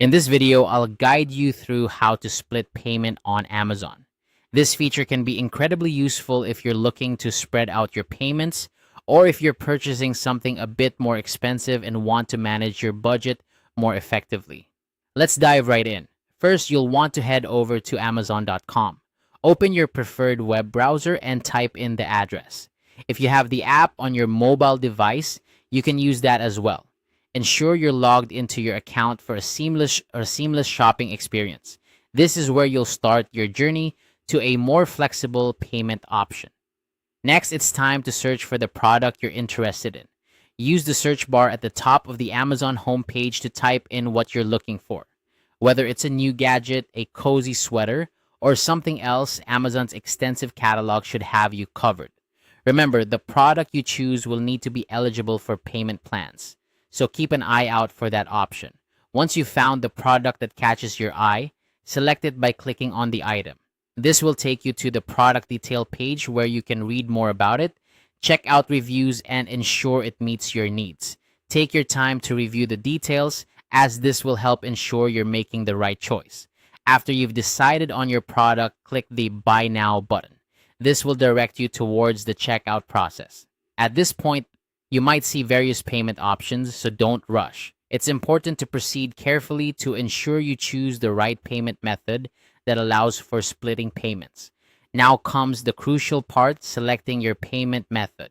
In this video, I'll guide you through how to split payment on Amazon. This feature can be incredibly useful if you're looking to spread out your payments or if you're purchasing something a bit more expensive and want to manage your budget more effectively. Let's dive right in. First, you'll want to head over to Amazon.com. Open your preferred web browser and type in the address. If you have the app on your mobile device, you can use that as well. Ensure you're logged into your account for a seamless shopping experience. This is where you'll start your journey to a more flexible payment option. Next, it's time to search for the product you're interested in. Use the search bar at the top of the Amazon homepage to type in what you're looking for. Whether it's a new gadget, a cozy sweater, or something else, Amazon's extensive catalog should have you covered. Remember, the product you choose will need to be eligible for payment plans, so keep an eye out for that option. Once you've found the product that catches your eye, select it by clicking on the item. This will take you to the product detail page where you can read more about it, check out reviews, and ensure it meets your needs. Take your time to review the details, as this will help ensure you're making the right choice. After you've decided on your product, click the Buy Now button. This will direct you towards the checkout process. At this point, you might see various payment options, so don't rush. It's important to proceed carefully to ensure you choose the right payment method that allows for splitting payments. Now comes the crucial part, selecting your payment method.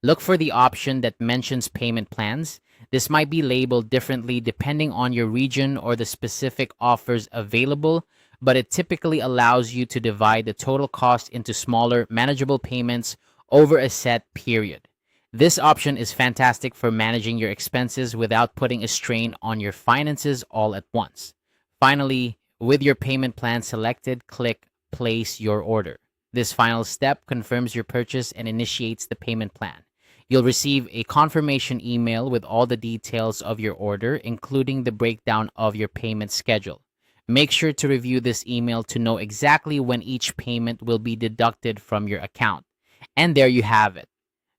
Look for the option that mentions payment plans. This might be labeled differently depending on your region or the specific offers available, but it typically allows you to divide the total cost into smaller, manageable payments over a set period. This option is fantastic for managing your expenses without putting a strain on your finances all at once. Finally, with your payment plan selected, click Place Your Order. This final step confirms your purchase and initiates the payment plan. You'll receive a confirmation email with all the details of your order, including the breakdown of your payment schedule. Make sure to review this email to know exactly when each payment will be deducted from your account. And there you have it.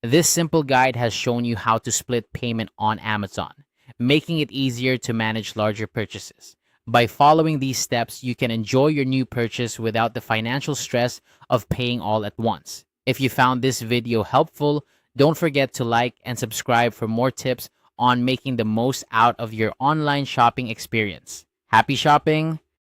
This simple guide has shown you how to split payment on Amazon, making it easier to manage larger purchases. By following these steps, you can enjoy your new purchase without the financial stress of paying all at once. If you found this video helpful, don't forget to like and subscribe for more tips on making the most out of your online shopping experience. Happy shopping!